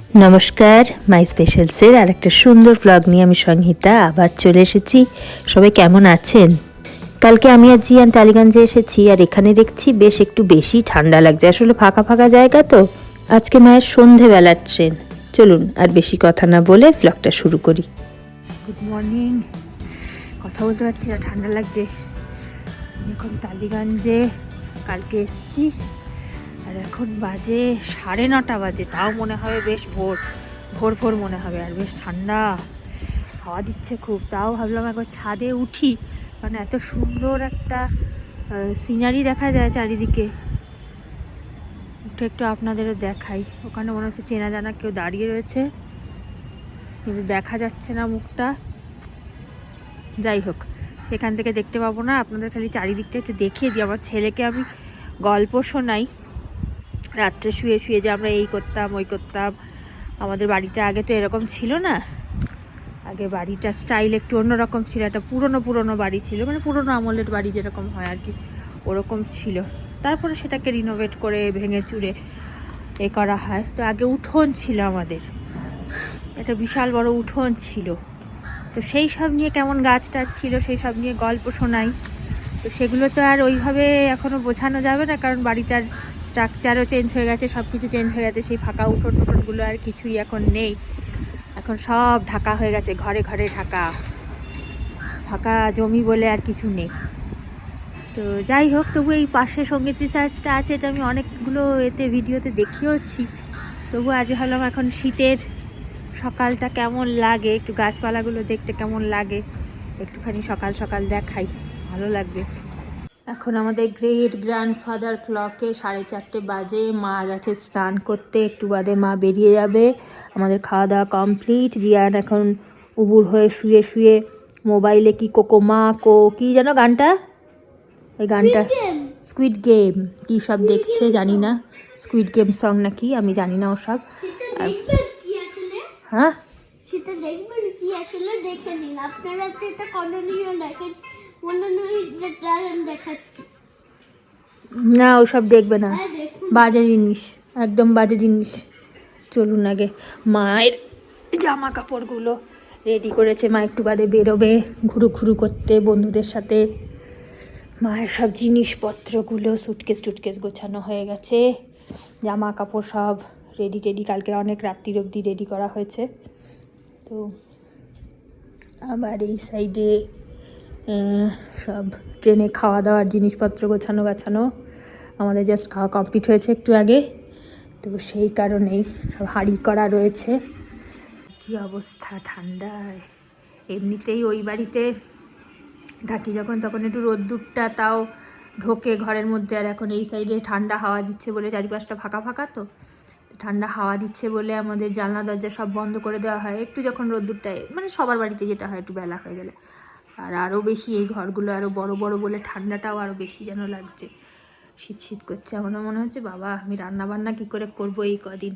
নমস্কার, মাই স্পেশালসের আর একটা সুন্দর ব্লগ নিয়ে আমি সংহিতা আবার চলে এসেছি। সবাই কেমন আছেন? কালকে আমি আর জিয়ান টালিগঞ্জে এসেছি আর এখানে দেখছি বেশ একটু বেশি ঠান্ডা লাগছে। আসলে ফাঁকা ফাঁকা জায়গা তো। আজকে মায়ের সন্ধেবেলার ট্রেন। চলুন আর বেশি কথা না বলে ব্লগটা শুরু করি। Good morning. কথা বলতে পারছি না, ঠান্ডা লাগছে। এখন টালিগঞ্জে কালকে এসেছি আর এখন বাজে 9:30 বাজে। তাও মনে হবে বেশ ভোর ভোর মনে হবে, আর বেশ ঠান্ডা হাওয়া দিচ্ছে খুব। তাও ভাবলাম একবার ছাদে উঠি, কারণ এত সুন্দর একটা সিনারি দেখা যায় চারিদিকে। উঠে একটু আপনাদেরও দেখাই। ওখানে মনে হচ্ছে চেনা জানা কেউ দাঁড়িয়ে রয়েছে, কিন্তু দেখা যাচ্ছে না মুখটা। যাই হোক, সেখান থেকে দেখতে পাবো না, আপনাদের খালি চারিদিকটা একটু দেখিয়ে দিই। আমার ছেলেকে আমি গল্প শোনাই রাত্রে শুয়ে শুয়ে, যে আমরা এই করতাম ওই করতাম। আমাদের বাড়িটা আগে তো এরকম ছিল না। আগে বাড়িটা স্টাইল একটু অন্যরকম ছিল, একটা পুরনো বাড়ি ছিল, মানে পুরনো আমলের বাড়ি যেরকম হয় আর কি, ওরকম ছিল। তারপরে সেটাকে রিনোভেট করে ভেঙে চুরে করা হয়। তো আগে উঠোন ছিল আমাদের, একটা বিশাল বড় উঠোন ছিল। তো সেই সব নিয়ে কেমন গাছ টাছ ছিল সেই সব নিয়ে গল্প শোনাই। তো সেগুলো তো আর ওইভাবে এখনও বোঝানো যাবে না, কারণ বাড়িটার স্ট্রাকচারও চেঞ্জ হয়ে গেছে, সব কিছু চেঞ্জ হয়ে গেছে। সেই ফাঁকা উঠোনগুলো আর কিছুই এখন নেই। এখন সব ঢাকা হয়ে গেছে, ঘরে ঘরে ঢাকা, ফাঁকা জমি বলে আর কিছু নেই। তো যাই হোক, তবু এই পাশে সঙ্গীত রিসার্চটা আছে, এটা আমি অনেকগুলো ভিডিওতে দেখিয়েওছি। তবু আজ ভাবলাম এখন শীতের সকালটা কেমন লাগে, একটু গাছপালাগুলো দেখতে কেমন লাগে, একটুখানি সকাল সকাল দেখাই, ভালো লাগবে। এখন আমাদের গ্রেট গ্র্যান্ডফাদার ক্লকে 4:30 বাজে। মা গেছে স্নান করতে, একটু বাদে মা বেরিয়ে যাবে। আমাদের খাওয়া দাওয়া কমপ্লিট। জিয়ান এখন উবুর হয়ে শুয়ে শুয়ে মোবাইলে কি কি যেন গানটা, ওই গানটা স্কুইড গেম কি সব দেখছে জানি না। স্কুইড গেম সং নাকি, আমি জানি না ওসব। হ্যাঁ, সেটা দেখবেন কি আসলে দেখে নিন আপনারা, তো এটা কন্টিনিউ দেখেন, মনে নয় দেখাচ্ছি না ওসব দেখবে না, বাজে জিনিস, একদম বাজে জিনিস। চলুন আগে মায়ের জামা কাপড়গুলো রেডি করেছে। মা একটু বাদে বেরোবে ঘুরু করতে বন্ধুদের সাথে। মায়ের সব জিনিসপত্রগুলো সুটকেস গোছানো হয়ে গেছে, জামা কাপড় সব রেডি। কালকে অনেক রাত্রির অবধি রেডি করা হয়েছে। তো আবার এই সাইডে সব ট্রেনে খাওয়া দাওয়ার জিনিসপত্র গোছানো। আমাদের জাস্ট খাওয়া কমপ্লিট হয়েছে একটু আগে, তো সেই কারণেই সব হাঁড়ি করা রয়েছে। কি অবস্থা ঠান্ডায়! এমনিতেই ওই বাড়িতে থাকি যখন, তখন একটু রোদ্দুরটা তাও ঢোকে ঘরের মধ্যে, আর এখন এই সাইডে ঠান্ডা হাওয়া দিচ্ছে বলে, চারিপাশটা ফাঁকা তো ঠান্ডা হাওয়া দিচ্ছে বলে আমাদের জানলা দরজা সব বন্ধ করে দেওয়া হয় একটু যখন রোদ্দুরটায়, মানে সবার বাড়িতে যেটা হয় একটু বেলা হয়ে গেলে। আর আরও বেশি এই ঘরগুলো আরও বড় বলে ঠান্ডাটাও আরও বেশি যেন লাগছে, শীত করছে। আমার মনে হচ্ছে বাবা আমি রান্নাবান্না কী করে করবো এই কদিন,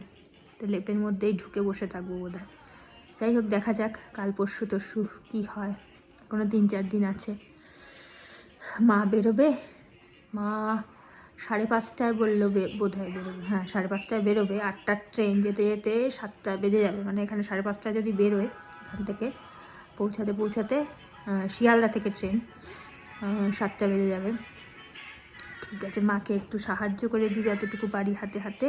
তো লেপের মধ্যেই ঢুকে বসে থাকবো বোধহয়। যাই হোক, দেখা যাক কাল পরশু কী হয়, এখনও 3-4 দিন আছে। মা বেরোবে, মা 5:30 বললো বোধহয় বেরোবে। হ্যাঁ, 5:30 বেরোবে। 8টার ট্রেন, যেতে 7টা বেজে যাবে। মানে এখানে 5:30 যদি বেরোয়, এখান থেকে পৌঁছাতে শিয়ালদা থেকে ট্রেন, 7টা বেজে যাবে। ঠিক আছে, মাকে একটু সাহায্য করে দিই যতটুকু পারি হাতে।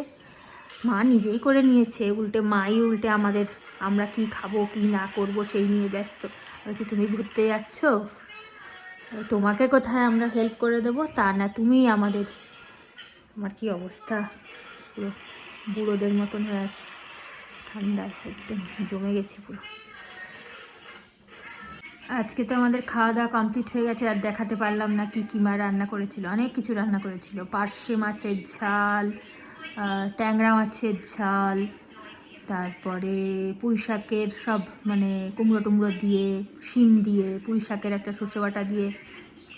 মা নিজেই করে নিয়েছে, উল্টে আমাদের, আমরা কি খাবো কি না করব সেই নিয়ে ব্যস্ত। বলছি তুমি ঘুরতে যাচ্ছ, তোমাকে কোথায় আমরা হেল্প করে দেবো তা না, তুমিই আমাদের। আমার কি অবস্থা, পুরো বুড়োদের মতন হয়ে আছে, ঠান্ডায় একদম জমে গেছি পুরো। আজকে তো আমাদের খাওয়া দাওয়া কমপ্লিট হয়ে গেছে, আর দেখাতে পারলাম না কি মা রান্না করেছিল। অনেক কিছু রান্না করেছিল, পার্শে মাছের ঝাল, ট্যাংরা মাছের ঝাল, তারপরে পুঁই শাকের সব, মানে কুমড়ো দিয়ে, শিম দিয়ে, পুঁই শাকের একটা সর্ষে বাটা দিয়ে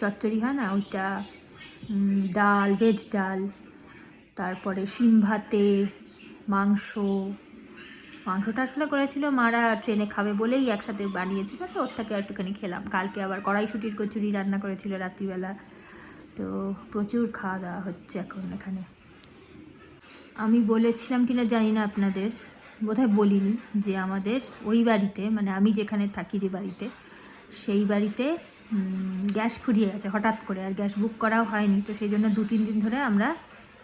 চচ্চড়ি হয় না ওইটা, ডাল, ভেজ ডাল, তারপরে শিম ভাতে, মাংসটা আসলে করেছিল মারা ট্রেনে খাবে বলেই একসাথে বানিয়েছিল, তো ওর থেকে একটুখানি খেলাম। কালকে আবার কড়াইশুঁটির কচুরি রান্না করেছিল রাত্রিবেলা। তো প্রচুর খাওয়া দাওয়া হচ্ছে এখন এখানে। আমি বলেছিলাম কিনা জানি না আপনাদের, বোধহয় বলিনি যে আমাদের ওই বাড়িতে, মানে আমি যেখানে থাকি যে বাড়িতে, সেই বাড়িতে গ্যাস ফুরিয়ে গেছে হঠাৎ করে, আর গ্যাস বুক করাও হয়নি, তো সেই জন্য 2-3 দিন ধরে আমরা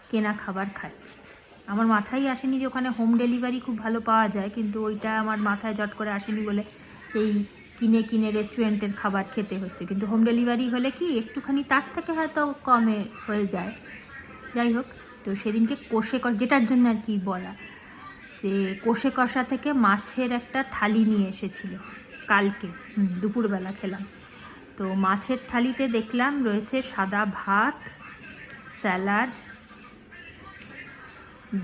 কেনা খাবার খাচ্ছি। আমার মাথায় আসেনি যে ওখানে হোম ডেলিভারি খুব ভালো পাওয়া যায়, কিন্তু ওইটা আমার মাথায় জট করে আসেনি বলে এই কিনে কিনে রেস্টুরেন্টের খাবার খেতে হচ্ছে। কিন্তু হোম ডেলিভারি হলে কি একটুখানি তার থেকে হয়তো কমে হয়ে যায়। যাই হোক, তো সেদিনকে কষে যেটার জন্য আর কি বলা, যে কষে কষা থেকে মাছের একটা থালি নিয়ে এসেছিলো কালকে, দুপুরবেলা খেলাম। তো মাছের থালিতে দেখলাম রয়েছে সাদা ভাত, স্যালাড,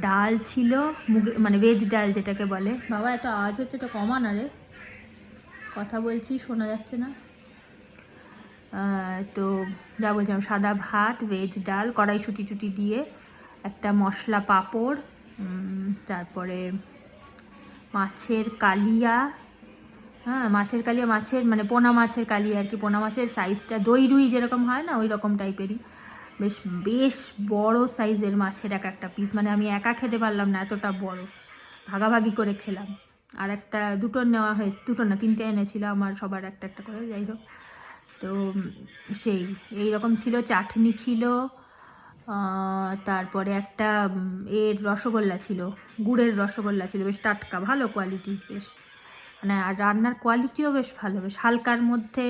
ডাল ছিল, মানে ভেজ ডাল যেটাকে বলে। বাবা এত আওয়াজ হচ্ছে, তো কমা না রে, কথা বলছি শোনা যাচ্ছে না। তো যা বলছিলাম, সাদা ভাত, ভেজ ডাল, কড়াইশুঁটি টুটি দিয়ে, একটা মশলা পাঁপড়, তারপরে মাছের কালিয়া, হ্যাঁ মাছের কালিয়া, মাছের মানে পোনা মাছের কালিয়া আর কি, পোনা মাছের সাইজটা দই রুই যেরকম হয় না ওই রকম টাইপেরই, বেশ বেশ বড় সাইজের মাছের একটা পিস, মানে আমি একা খেতে পারলাম না, এতটা বড়, ভাগাভাগি করে খেলাম। আর একটা দুটো নেওয়া হয়ে, দুটো না 3টে এনেছিল আমার, সবার একটা একটা করে। যাই হোক, তো সেই এইরকম ছিল, চাটনি ছিল, তারপরে একটা এর রসগোল্লা ছিল, গুড়ের রসগোল্লা ছিল, বেশ টাটকা, ভালো কোয়ালিটি, বেশ মানে, আর রান্নার কোয়ালিটিও বেশ ভালো, বেশ হালকার মধ্যে,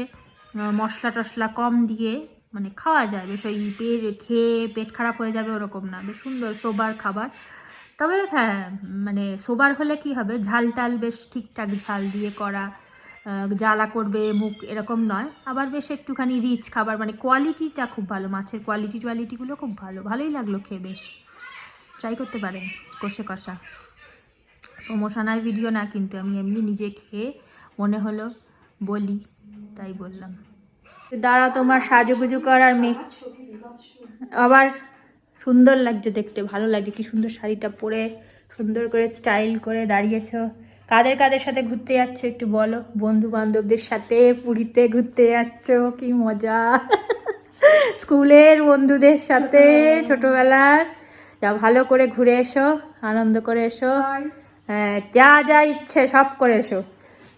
মশলা টশলা কম দিয়ে, মানে খাওয়া যায় বেশ, ওই খেয়ে পেট খারাপ হয়ে যাবে ওরকম না, বেশ সুন্দর সোবার খাবার। তবে হ্যাঁ, মানে সোবার হলে কি হবে, ঝাল টাল বেশ ঠিকঠাক ঝাল দিয়ে করা, জ্বালা করবে মুখ এরকম নয়, আবার বেশ একটুখানি রিচ খাবার, মানে কোয়ালিটিটা খুব ভালো, মাছের কোয়ালিটিগুলো খুব ভালো, ভালোই লাগলো খেয়ে, বেশ ট্রাই করতে পারেন কষে কষা। প্রমোশনাল ভিডিও না, কিন্তু আমি এমনি নিজে খেয়ে মনে হলো বলি, তাই বললাম। দাঁড়া, তোমার সাজুগুজু করার মেয়ে আবার সুন্দর লাগছে দেখতে, ভালো লাগছে, কি সুন্দর শাড়িটা পরে সুন্দর করে স্টাইল করে দাঁড়িয়েছো। কাদের কাদের সাথে ঘুরতে যাচ্ছ একটু বলো? বন্ধু বান্ধবদের সাথে পুরীতে ঘুরতে যাচ্ছ, কি মজা। স্কুলের বন্ধুদের সাথে, ছোটবেলার, যা ভালো করে ঘুরে এসো, আনন্দ করে এসো, হ্যাঁ যা যা ইচ্ছে সব করে এসো,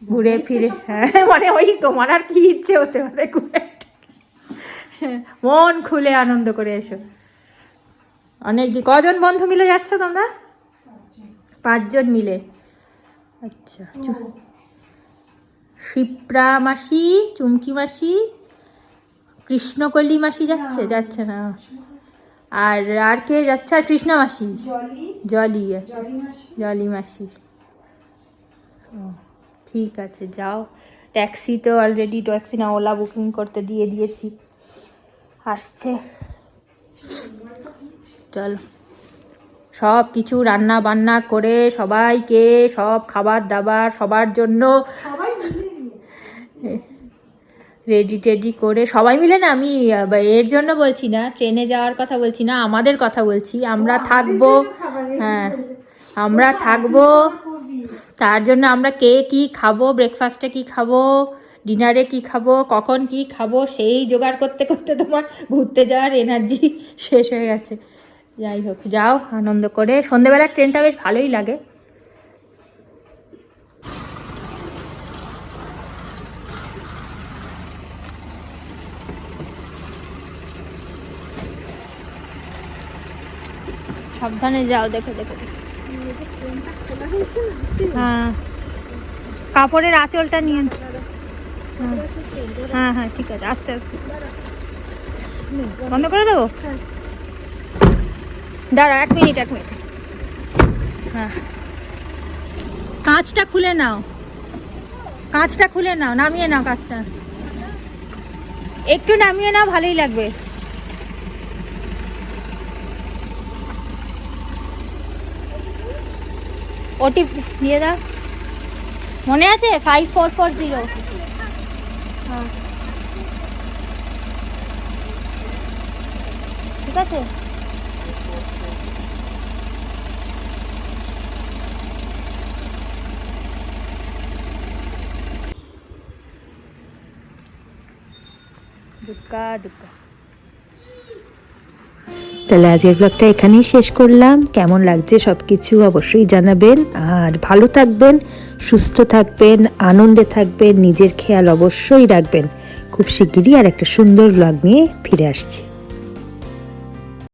ঘুরে ফিরে। হ্যাঁ মানে ওই তোমার আর কি ইচ্ছে হতে পারে, ঘুরে মন খুলে আনন্দ করে এসো। অনেক কজন বন্ধু মিলে যাচ্ছ তোমরা? 5 জন মিলে, আচ্ছা। শিপ্রা মাসি, চুমকি মাসি, কৃষ্ণকলি মাসি যাচ্ছে না, আর কে যাচ্ছে? আর কৃষ্ণা মাসি, জলি, আচ্ছা জলি মাসি, ঠিক আছে যাও। ট্যাক্সি তো অলরেডি, ট্যাক্সি না ওলা বুকিং করতে দিয়ে দিয়েছি, আসছে। চলো, সব কিছু রান্না বান্না করে সবাইকে সব খাবার দাবার সবার জন্য রেডি টেডি করে সবাই মিলে না, আমি এর জন্য বলছি না, ট্রেনে যাওয়ার কথা বলছি না, আমাদের কথা বলছি। আমরা থাকবো, হ্যাঁ আমরা থাকবো, তার জন্য আমরা কে কি খাবো, ব্রেকফাস্টে কি খাবো, ডিনারে কি খাবো, কখন কি খাবো, সেই জোগাড় করতে করতে তোমার ঘুরতে যাওয়ার এনার্জি শেষ হয়ে গেছে। যাই হোক, যাও আনন্দ করে। সন্ধেবেলার ট্রেনটা বেশ ভালোই লাগে। সাবধানে যাও, দেখো দেখো। হ্যাঁ, কাপড়ের আঁচলটা নিয়ে, হ্যাঁ হ্যাঁ ঠিক আছে, আস্তে আস্তে। বন্ধ করে দেবো, দাঁড়া 1 মিনিট। হ্যাঁ, কাঁচটা খুলে নাও, নামিয়ে নাও কাঁচটা, একটু নামিয়ে নাও, ভালোই লাগবে। ওটিপি দিয়ে দাও, মনে আছে? 5440। হ্যাঁ ঠিক আছে। দুগ্গা দুগ্গা। তাহলে আজকের ব্লগটা এখানেই শেষ করলাম। কেমন লাগছে সব কিছু অবশ্যই জানাবেন, আর ভালো থাকবেন, সুস্থ থাকবেন, আনন্দে থাকবেন, নিজের খেয়াল অবশ্যই রাখবেন। খুব শিগগিরই আর একটা সুন্দর ব্লগ নিয়ে ফিরে আসছি।